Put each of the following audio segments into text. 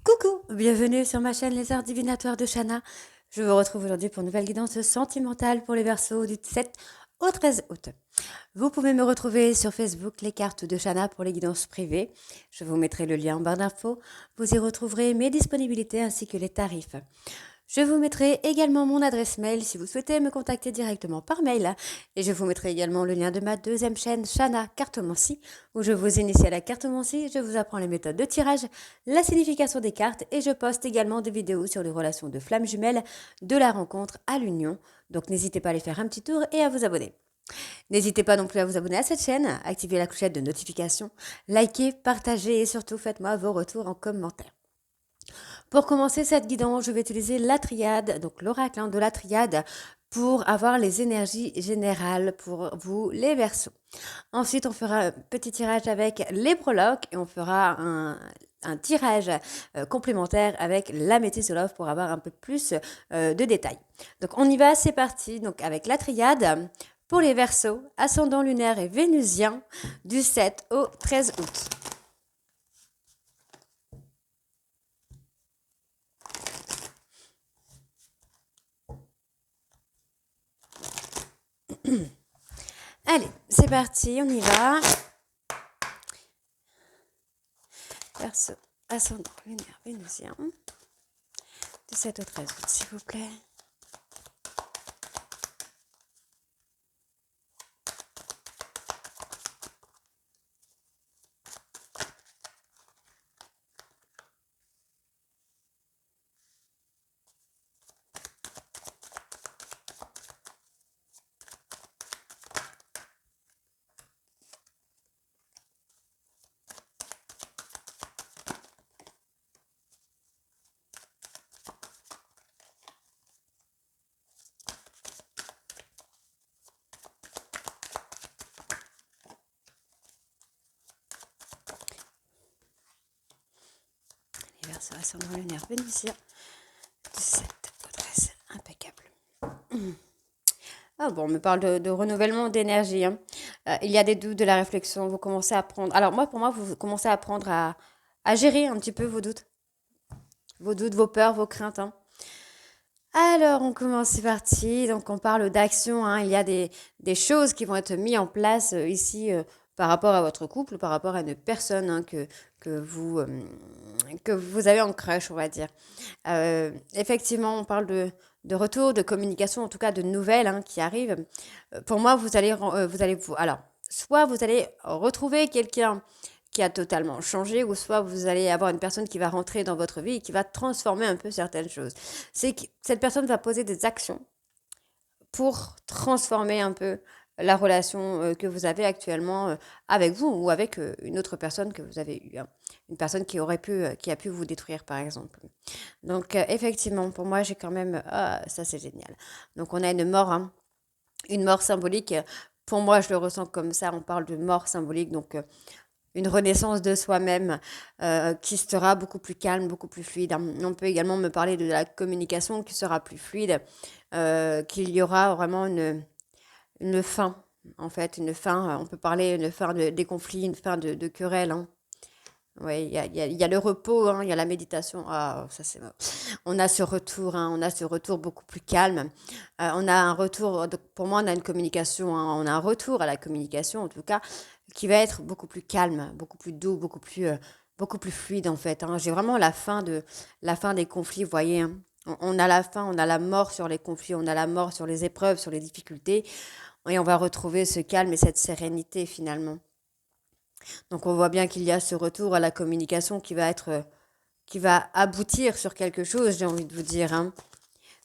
Coucou, bienvenue sur ma chaîne Les Arts Divinatoires de Shana. Je vous retrouve aujourd'hui pour une nouvelle guidance sentimentale pour les Verseaux du 7 au 13 août. Vous pouvez me retrouver sur Facebook, les cartes de Shana pour les guidances privées. Je vous mettrai le lien en barre d'infos. Vous y retrouverez mes disponibilités ainsi que les tarifs. Je vous mettrai également mon adresse mail si vous souhaitez me contacter directement par mail. Et je vous mettrai également le lien de ma deuxième chaîne, Shana Cartomancie, où je vous initie à la cartomancie, je vous apprends les méthodes de tirage, la signification des cartes et je poste également des vidéos sur les relations de flammes jumelles, de la rencontre à l'union. Donc n'hésitez pas à aller faire un petit tour et à vous abonner. N'hésitez pas non plus à vous abonner à cette chaîne, activer la clochette de notification, liker, partager et surtout faites-moi vos retours en commentaire. Pour commencer cette guidance, je vais utiliser la triade, donc l'oracle de la triade, pour avoir les énergies générales pour vous, les Verseaux. Ensuite, on fera un petit tirage avec les prologues et on fera un tirage complémentaire avec la météo pour avoir un peu plus de détails. Donc, on y va, c'est parti. Donc, avec la triade pour les Verseaux, ascendant lunaire et vénusien du 7 au 13 août. Allez, c'est parti, on y va. Verseau, ascendant lunaire vénusien du 7 au 13 août, s'il vous plaît. Verseau, ascendant lunaire vénusien du 7 au 13, impeccable. Ah bon, on me parle de renouvellement d'énergie. Hein. Il y a des doutes, de la réflexion, vous commencez à prendre... Alors moi, pour moi, vous commencez à apprendre à gérer un petit peu vos doutes, vos peurs, vos craintes. Hein. Alors, on commence, c'est parti. Donc, on parle d'action. Hein. Il y a des choses qui vont être mises en place ici par rapport à votre couple, par rapport à une personne hein, que vous avez en crush, on va dire. Effectivement, on parle de retour, de communication, en tout cas de nouvelles hein, qui arrivent. Pour moi, alors, soit vous allez retrouver quelqu'un qui a totalement changé, ou soit vous allez avoir une personne qui va rentrer dans votre vie et qui va transformer un peu certaines choses. C'est que cette personne va poser des actions pour transformer un peu la relation que vous avez actuellement avec vous ou avec une autre personne que vous avez eue. Hein. Une personne qui a pu vous détruire, par exemple. Donc, effectivement, pour moi, j'ai quand même... Ah, ça, c'est génial. Donc, on a une mort symbolique. Pour moi, je le ressens comme ça. On parle de mort symbolique. Donc, une renaissance de soi-même qui sera beaucoup plus calme, beaucoup plus fluide. On peut également me parler de la communication qui sera plus fluide, qu'il y aura vraiment une fin, en fait, une fin, on peut parler une fin des conflits, une fin de querelles. Hein. Oui, il y a le repos, hein, il y a la méditation. Ah, ça c'est... On a ce retour, hein, on a ce retour beaucoup plus calme. On a un retour, donc pour moi, on a une communication, hein, on a un retour à la communication, en tout cas, qui va être beaucoup plus calme, beaucoup plus doux, beaucoup plus fluide, en fait. Hein. J'ai vraiment la fin des conflits, vous voyez. Hein. On a la fin, on a la mort sur les conflits, on a la mort sur les épreuves, sur les difficultés, et on va retrouver ce calme et cette sérénité, finalement. Donc on voit bien qu'il y a ce retour à la communication qui va aboutir sur quelque chose, j'ai envie de vous dire. Hein.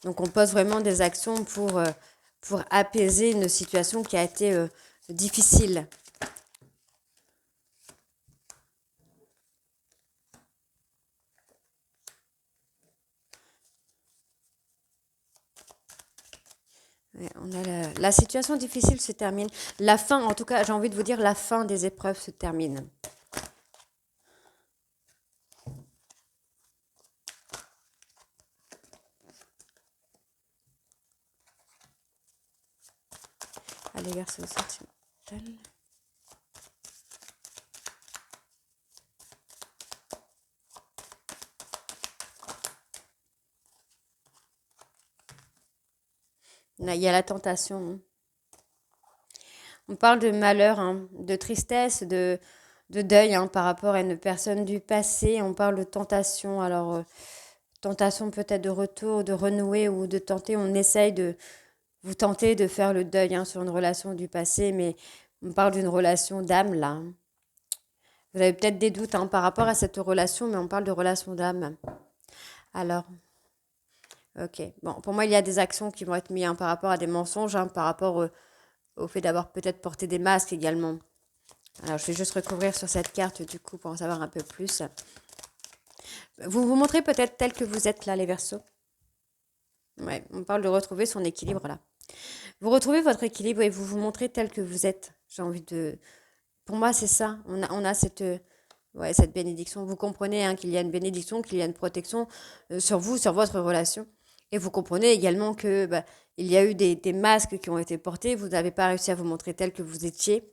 Donc on pose vraiment des actions pour apaiser une situation qui a été difficile. Ouais, on a la situation difficile se termine. La fin, en tout cas, j'ai envie de vous dire, la fin des épreuves se termine. Allez, verso sentimental. Là, il y a la tentation, hein. On parle de malheur, hein, de tristesse, de deuil, hein, par rapport à une personne du passé. On parle de tentation. Alors, tentation peut-être de retour, de renouer ou de tenter. On essaye de vous tenter de faire le deuil, hein, sur une relation du passé, mais on parle d'une relation d'âme là, hein. Vous avez peut-être des doutes, hein, par rapport à cette relation, mais on parle de relation d'âme. Alors, ok. Bon, pour moi, il y a des actions qui vont être mises, hein, par rapport à des mensonges, hein, par rapport au fait d'avoir peut-être porté des masques également. Alors, je vais juste recouvrir sur cette carte, du coup, pour en savoir un peu plus. Vous vous montrez peut-être tel que vous êtes là, les Verseaux. Ouais, on parle de retrouver son équilibre là. Vous retrouvez votre équilibre et vous vous montrez tel que vous êtes. J'ai envie de... Pour moi, c'est ça. On a cette, ouais, cette bénédiction. Vous comprenez, hein, qu'il y a une bénédiction, qu'il y a une protection, sur vous, sur votre relation. Et vous comprenez également que bah, il y a eu des masques qui ont été portés. Vous n'avez pas réussi à vous montrer tel que vous étiez.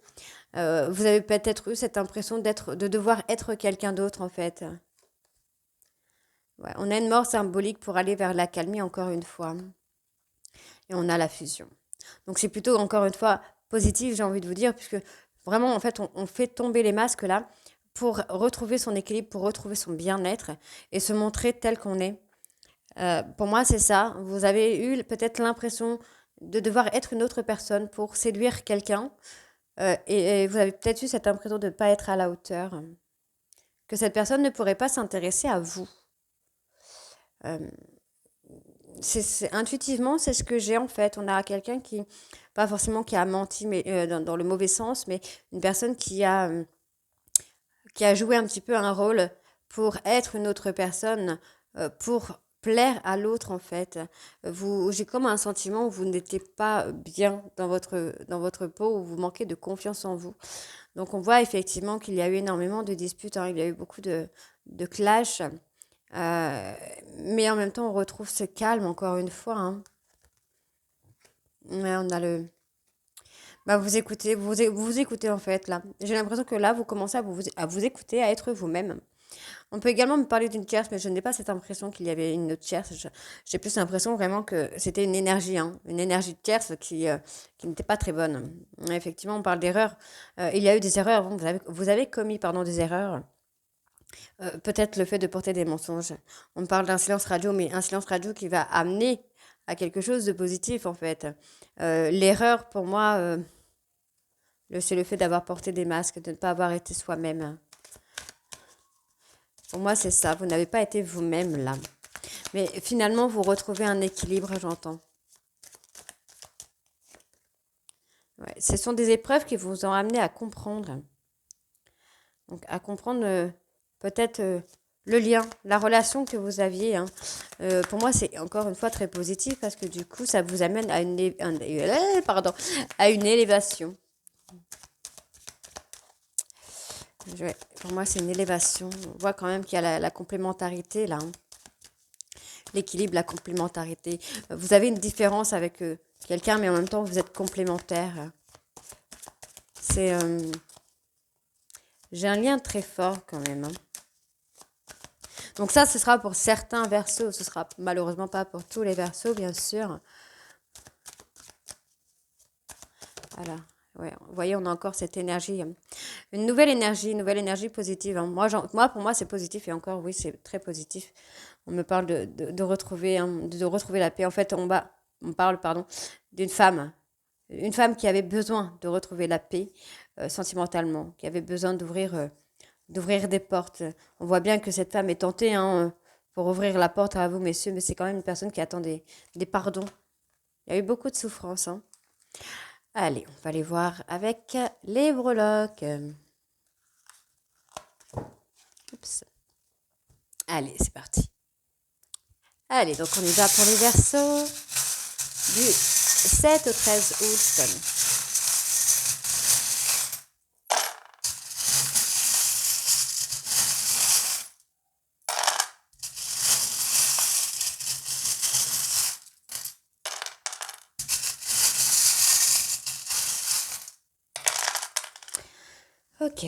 Vous avez peut-être eu cette impression de devoir être quelqu'un d'autre en fait. Ouais, on a une mort symbolique pour aller vers l'accalmie encore une fois. Et on a la fusion. Donc c'est plutôt encore une fois positif, j'ai envie de vous dire, puisque vraiment en fait on fait tomber les masques là pour retrouver son équilibre, pour retrouver son bien-être et se montrer tel qu'on est. Pour moi c'est ça. Vous avez eu peut-être l'impression de devoir être une autre personne pour séduire quelqu'un, et vous avez peut-être eu cette impression de ne pas être à la hauteur, que cette personne ne pourrait pas s'intéresser à vous. Euh, intuitivement, c'est ce que j'ai en fait. On a quelqu'un qui, pas forcément qui a menti, mais dans le mauvais sens, mais une personne qui a joué un petit peu un rôle pour être une autre personne, pour plaire à l'autre en fait. J'ai comme un sentiment où vous n'étiez pas bien dans votre peau, où vous manquez de confiance en vous. Donc on voit effectivement qu'il y a eu énormément de disputes, hein, il y a eu beaucoup de clashs. Euh, mais en même temps, on retrouve ce calme encore une fois, hein. Ouais, on a le. Bah, vous écoutez, vous écoutez en fait là. J'ai l'impression que là, vous commencez à vous écouter, à être vous-même. On peut également me parler d'une tierce, mais je n'ai pas cette impression qu'il y avait une autre tierce. J'ai plus l'impression vraiment que c'était une énergie, hein, une énergie de tierce qui n'était pas très bonne. Effectivement, on parle d'erreurs. Il y a eu des erreurs. Bon, vous avez commis, pardon, des erreurs. Peut-être le fait de porter des mensonges. On parle d'un silence radio, mais un silence radio qui va amener à quelque chose de positif, en fait. L'erreur, pour moi, c'est le fait d'avoir porté des masques, de ne pas avoir été soi-même. Pour moi, c'est ça. Vous n'avez pas été vous-même, là. Mais finalement, vous retrouvez un équilibre, j'entends. Ouais, ce sont des épreuves qui vous ont amené à comprendre. Donc, à comprendre, peut-être, le lien, la relation que vous aviez, hein. Pour moi, c'est encore une fois très positif parce que du coup, ça vous amène à pardon, à une élévation. Ouais, pour moi, c'est une élévation. On voit quand même qu'il y a la complémentarité là, hein. L'équilibre, la complémentarité. Vous avez une différence avec quelqu'un, mais en même temps, vous êtes complémentaire. C'est, j'ai un lien très fort quand même, hein. Donc ça, ce sera pour certains versos. Ce sera malheureusement pas pour tous les versos, bien sûr. Voilà. Ouais, vous voyez, on a encore cette énergie, une nouvelle énergie positive, hein. Moi, pour moi, c'est positif et encore, oui, c'est très positif. On me parle de retrouver, hein, de retrouver la paix. En fait, on parle, pardon, d'une femme, une femme qui avait besoin de retrouver la paix, sentimentalement, qui avait besoin d'ouvrir des portes. On voit bien que cette femme est tentée, hein, pour ouvrir la porte à vous, messieurs, mais c'est quand même une personne qui attend des pardons. Il y a eu beaucoup de souffrance, hein. Allez, on va aller voir avec les breloques. Oups. Allez, c'est parti. Allez, donc on y va pour les versos du 7 au 13 août. Ok.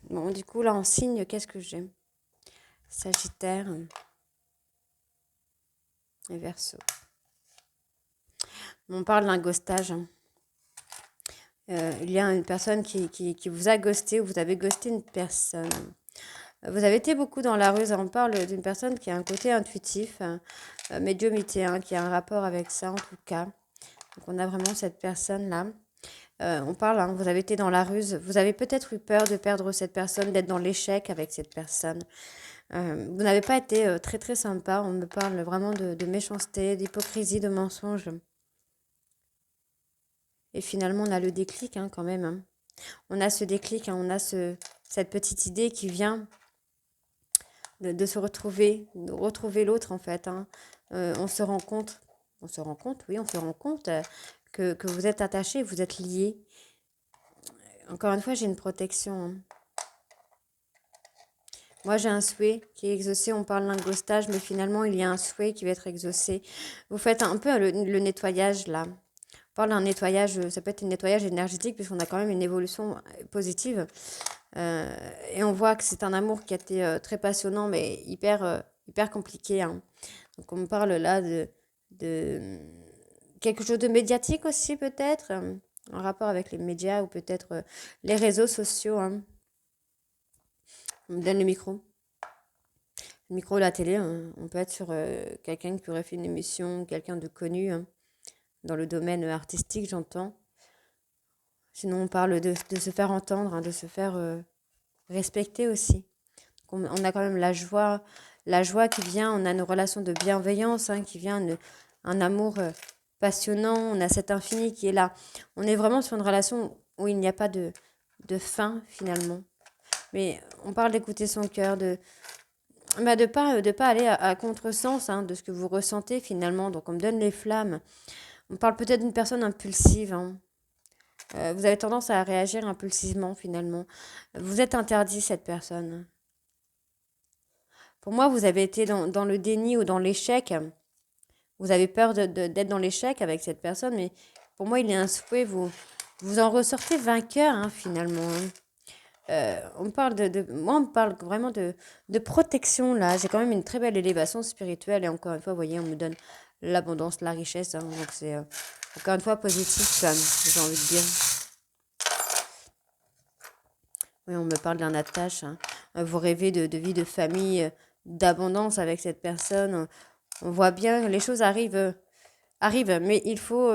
Bon, du coup, là, en signe, qu'est-ce que j'ai? Sagittaire et Verseau. On parle d'un ghostage. Il y a une personne qui vous a ghosté ou vous avez ghosté une personne. Vous avez été beaucoup dans la rue. On parle d'une personne qui a un côté intuitif, médiumité, hein, qui a un rapport avec ça en tout cas. Donc on a vraiment cette personne-là. On parle, hein, vous avez été dans la ruse. Vous avez peut-être eu peur de perdre cette personne, d'être dans l'échec avec cette personne. Vous n'avez pas été très très sympa. On me parle vraiment de méchanceté, d'hypocrisie, de mensonge. Et finalement, on a le déclic hein, quand même. Hein. On a ce déclic, hein, on a cette petite idée qui vient de se retrouver, de retrouver l'autre en fait. Hein. On se rend compte, oui, on se rend compte que vous êtes attachés, vous êtes liés. Encore une fois, j'ai une protection. Hein. Moi, j'ai un souhait qui est exaucé. On parle d'un ghostage, mais finalement, il y a un souhait qui va être exaucé. Vous faites un peu le nettoyage là. On parle d'un nettoyage, ça peut être un nettoyage énergétique, puisqu'on a quand même une évolution positive. Et on voit que c'est un amour qui a été très passionnant, mais hyper compliqué. Hein. Donc on me parle là de quelque chose de médiatique aussi peut-être, en rapport avec les médias ou peut-être les réseaux sociaux. Hein. On me donne le micro. Le micro, la télé, hein. On peut être sur quelqu'un qui aurait fait une émission, quelqu'un de connu, hein, dans le domaine artistique, j'entends. Sinon, on parle de se faire entendre, hein, de se faire respecter aussi. On a quand même la joie qui vient, on a une relation de bienveillance hein, qui vient, un amour passionnant, on a cet infini qui est là. On est vraiment sur une relation où il n'y a pas de fin finalement. Mais on parle d'écouter son cœur, de pas aller à contresens hein, de ce que vous ressentez finalement. Donc on me donne les flammes. On parle peut-être d'une personne impulsive. Hein. Vous avez tendance à réagir impulsivement finalement. Vous êtes interdit cette personne. Pour moi, vous avez été dans le déni ou dans l'échec. Vous avez peur d'être dans l'échec avec cette personne, mais pour moi, il y a un souhait. Vous en ressortez vainqueur, hein, finalement. Hein. On parle moi, on me parle vraiment de protection, là. J'ai quand même une très belle élévation spirituelle. Et encore une fois, vous voyez, on me donne l'abondance, la richesse. Hein, donc, c'est encore une fois positif, quand même, j'ai envie de dire. Oui, on me parle d'un attache. Hein. Vous rêvez de vie, de famille, d'abondance avec cette personne. On voit bien, les choses arrivent, mais il faut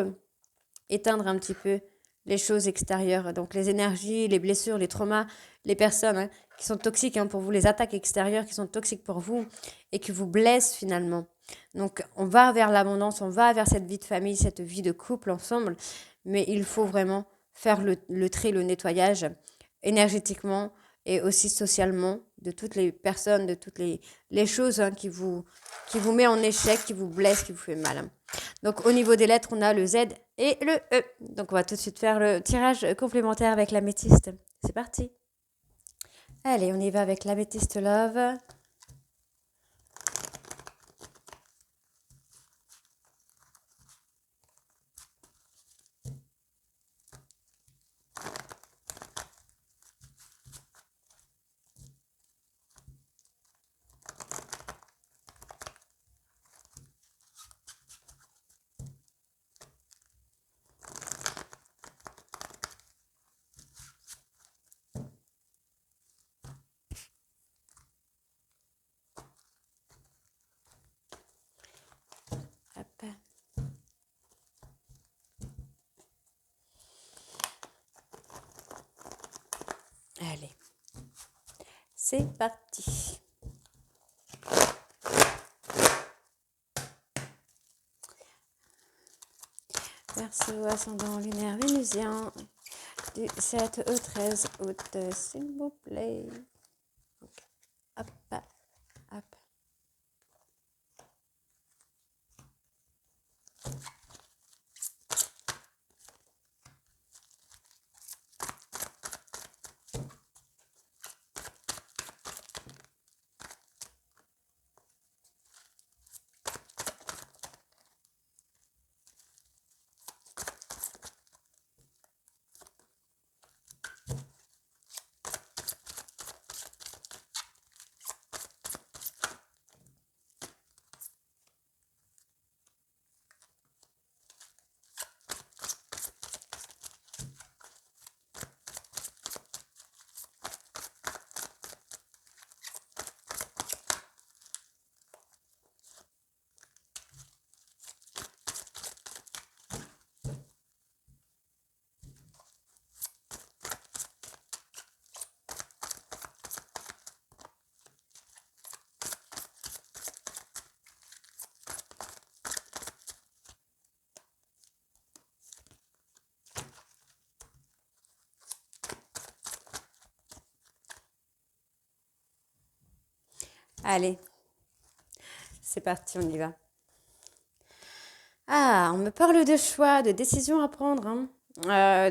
éteindre un petit peu les choses extérieures. Donc les énergies, les blessures, les traumas, les personnes hein, qui sont toxiques hein, pour vous, les attaques extérieures qui sont toxiques pour vous et qui vous blessent finalement. Donc on va vers l'abondance, on va vers cette vie de famille, cette vie de couple ensemble, mais il faut vraiment faire le tri, le nettoyage énergétiquement et aussi socialement de toutes les personnes, de toutes les choses hein, qui vous met en échec, qui vous blesse, qui vous fait mal. Hein. Donc au niveau des lettres, on a le Z et le E. Donc on va tout de suite faire le tirage complémentaire avec l'améthyste. C'est parti. Allez, on y va avec l'améthyste love. Hop. Allez, c'est parti. Verseau ascendant lunaire vénusien du 7 au 13 août, s'il vous plaît. Hop, hop. Allez, c'est parti, on y va. Ah, on me parle de choix, de décisions à prendre, hein.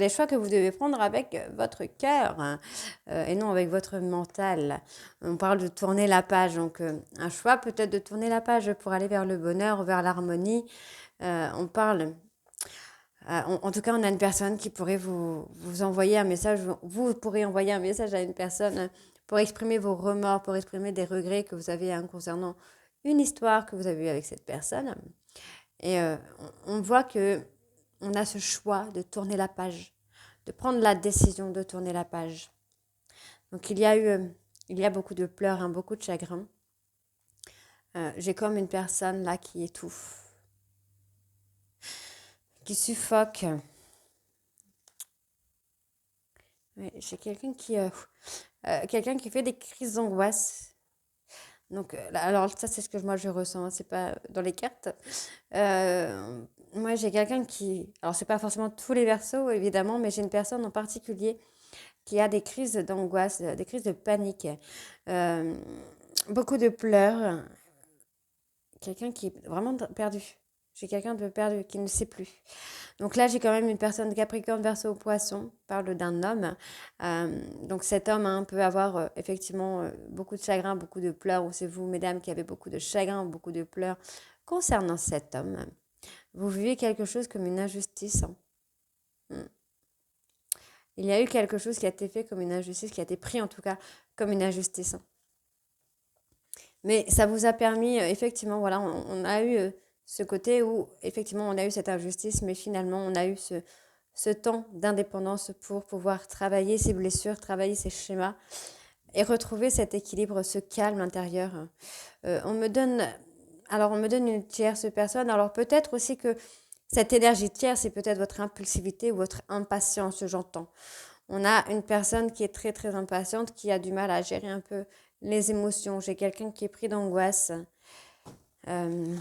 Des choix que vous devez prendre avec votre cœur, hein, et non avec votre mental. On parle de tourner la page, donc un choix peut-être de tourner la page pour aller vers le bonheur, vers l'harmonie. On parle, en tout cas, on a une personne qui pourrait vous envoyer un message, vous pourrez envoyer un message à une personne pour exprimer vos remords, pour exprimer des regrets que vous avez, hein, concernant une histoire que vous avez eue avec cette personne. Et on voit que on a ce choix de tourner la page, de prendre la décision de tourner la page. Donc il y a beaucoup de pleurs, hein, beaucoup de chagrin. J'ai comme une personne là qui étouffe, qui suffoque. Ouais, j'ai quelqu'un qui fait des crises d'angoisse. Donc, alors ça, c'est ce que moi je ressens, hein, c'est pas dans les cartes. Euh, Moi, j'ai quelqu'un qui, alors c'est pas forcément tous les versos évidemment, mais j'ai une personne en particulier qui a des crises d'angoisse, des crises de panique, euh, beaucoup de pleurs, quelqu'un qui est vraiment perdu. J'ai quelqu'un de perdu qui ne sait plus. Donc là, j'ai quand même une personne Capricorne, Verseau, Poisson, parle d'un homme. Donc cet homme, hein, peut avoir effectivement beaucoup de chagrin, beaucoup de pleurs, ou c'est vous, mesdames, qui avez beaucoup de chagrin, beaucoup de pleurs concernant cet homme. Vous vivez quelque chose comme une injustice, hein. Il y a eu quelque chose qui a été fait comme une injustice, qui a été pris en tout cas comme une injustice, hein. Mais ça vous a permis, effectivement, voilà, on a eu ce côté où, effectivement, on a eu cette injustice, mais finalement, on a eu ce temps d'indépendance pour pouvoir travailler ses blessures, travailler ses schémas et retrouver cet équilibre, ce calme intérieur. On me donne, alors, on me donne une tierce personne. Alors, peut-être aussi que cette énergie tierce, c'est peut-être votre impulsivité ou votre impatience, j'entends. On a une personne qui est très très impatiente, qui a du mal à gérer un peu les émotions. J'ai quelqu'un qui est pris d'angoisse. Euh,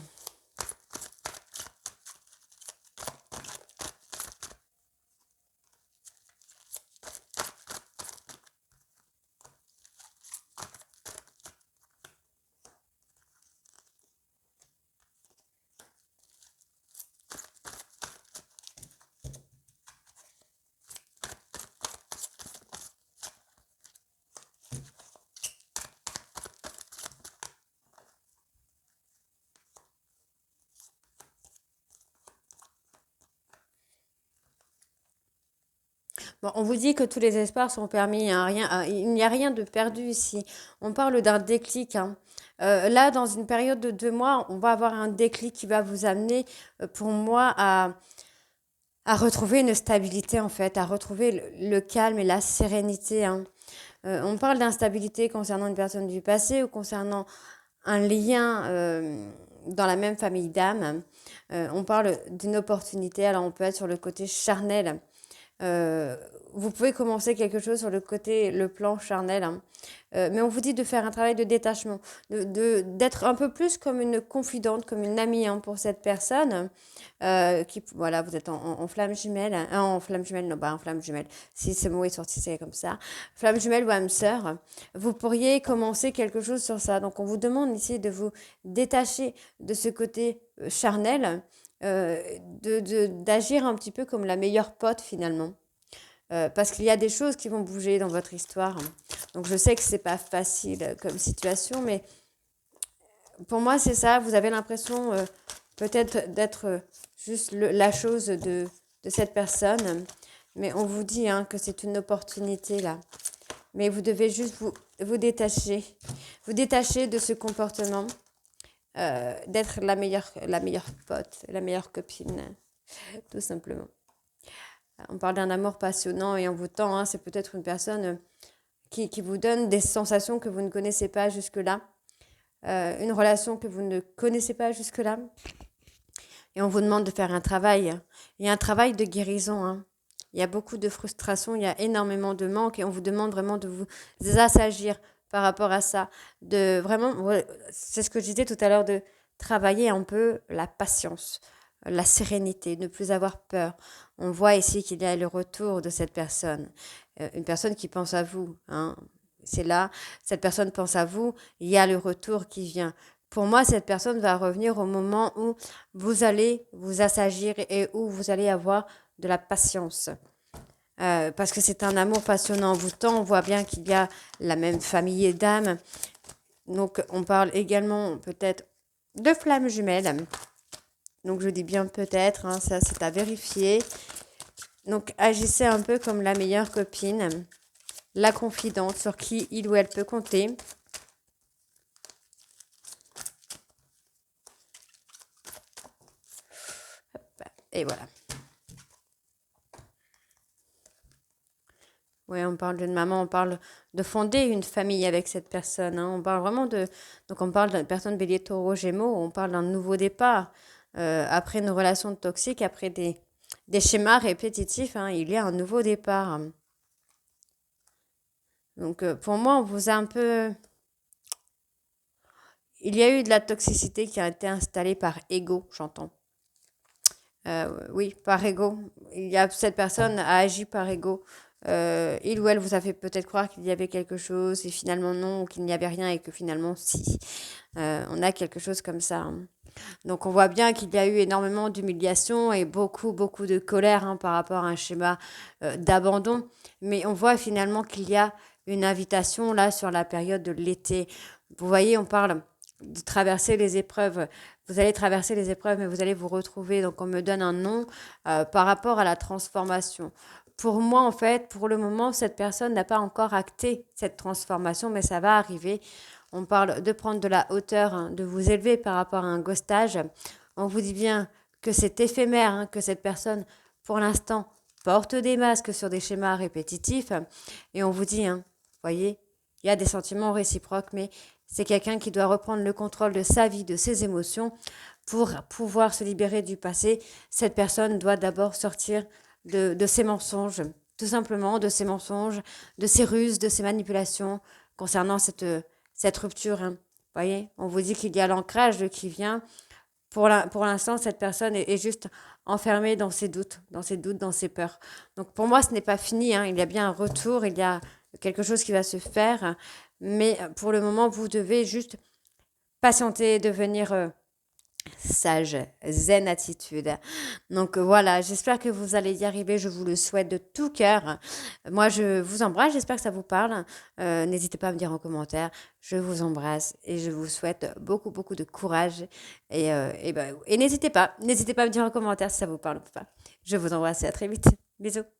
Bon, on vous dit que tous les espoirs sont permis, hein, il n'y a rien de perdu ici. On parle d'un déclic, hein. Là, dans une période de 2 mois, on va avoir un déclic qui va vous amener, pour moi, à retrouver une stabilité, en fait, à retrouver le calme et la sérénité, hein. On parle d'instabilité concernant une personne du passé ou concernant un lien dans la même famille d'âme. On parle d'une opportunité, alors on peut être sur le côté charnel. Euh, Vous pouvez commencer quelque chose sur le côté, le plan charnel, hein. Mais on vous dit de faire un travail de détachement, d'être un peu plus comme une confidente, comme une amie, hein, pour cette personne. Voilà, vous êtes en flamme jumelle, hein, en flamme jumelle, non, pas en flamme jumelle. Si ce mot est sorti, c'est comme ça. Flamme jumelle ou âme sœur. Vous pourriez commencer quelque chose sur ça. Donc, on vous demande ici de vous détacher de ce côté charnel, d'agir un petit peu comme la meilleure pote finalement. Parce qu'il y a des choses qui vont bouger dans votre histoire. Donc je sais que c'est pas facile comme situation, mais pour moi c'est ça. Vous avez l'impression peut-être d'être juste la chose de cette personne, mais on vous dit, hein, que c'est une opportunité là. Mais vous devez juste vous détacher de ce comportement, d'être la meilleure pote, la meilleure copine, tout simplement. On parle d'un amour passionnant et envoûtant, hein. C'est peut-être une personne qui vous donne des sensations que vous ne connaissez pas jusque-là, une relation que vous ne connaissez pas jusque-là. Et on vous demande de faire un travail. Il y a un travail de guérison, hein. Il y a beaucoup de frustration, il y a énormément de manques et on vous demande vraiment de vous assagir par rapport à ça. De vraiment, c'est ce que je disais tout à l'heure, de travailler un peu la patience, la sérénité, ne plus avoir peur. On voit ici qu'il y a le retour de cette personne, une personne qui pense à vous, hein. c'est là, cette personne pense à vous, il y a le retour qui vient. Pour moi, cette personne va revenir au moment où vous allez vous assagir et où vous allez avoir de la patience. Parce que c'est un amour passionnant envoûtant. On voit bien qu'il y a la même famille d'âmes. Donc, on parle également peut-être de flammes jumelles. Donc, je dis bien peut-être, hein, ça c'est à vérifier. Donc, agissez un peu comme la meilleure copine, la confidente sur qui il ou elle peut compter. Et voilà. Oui, on parle d'une maman, on parle de fonder une famille avec cette personne, hein. On parle vraiment de... Donc on parle d'une personne bélier taureau gémeaux, on parle d'un nouveau départ. Après une relation toxique, après des schémas répétitifs, hein, il y a un nouveau départ. Donc pour moi, on vous a un peu... Il y a eu de la toxicité qui a été installée par ego, j'entends. Oui, par ego. Il y a, cette personne a agi par ego. Il ou elle vous a fait peut-être croire qu'il y avait quelque chose et finalement non, ou qu'il n'y avait rien et que finalement si. On a quelque chose comme ça, hein. Donc on voit bien qu'il y a eu énormément d'humiliation et beaucoup, beaucoup de colère, hein, par rapport à un schéma d'abandon. Mais on voit finalement qu'il y a une invitation là sur la période de l'été. Vous voyez, on parle de traverser les épreuves. Vous allez traverser les épreuves, mais vous allez vous retrouver. Donc on me donne un nom par rapport à la transformation. Pour moi, en fait, pour le moment, cette personne n'a pas encore acté cette transformation, mais ça va arriver. On parle de prendre de la hauteur, hein, de vous élever par rapport à un ghostage. On vous dit bien que c'est éphémère, hein, que cette personne, pour l'instant, porte des masques sur des schémas répétitifs. Et on vous dit, hein, voyez, il y a des sentiments réciproques, mais c'est quelqu'un qui doit reprendre le contrôle de sa vie, de ses émotions, pour pouvoir se libérer du passé. Cette personne doit d'abord sortir de ses mensonges, tout simplement de ses mensonges, de ses ruses, de ses manipulations concernant cette rupture, hein. Vous voyez, on vous dit qu'il y a l'ancrage qui vient. Pour l'instant, cette personne est juste enfermée dans ses doutes, dans ses peurs. Donc pour moi, ce n'est pas fini, hein. Il y a bien un retour, il y a quelque chose qui va se faire. Mais pour le moment, vous devez juste patienter, devenir sage, zen attitude. Donc voilà, j'espère que vous allez y arriver, je vous le souhaite de tout cœur. Moi, je vous embrasse, j'espère que ça vous parle. N'hésitez pas à me dire en commentaire, je vous embrasse et je vous souhaite beaucoup, beaucoup de courage. Et n'hésitez pas à me dire en commentaire si ça vous parle ou pas. Je vous embrasse et à très vite. Bisous.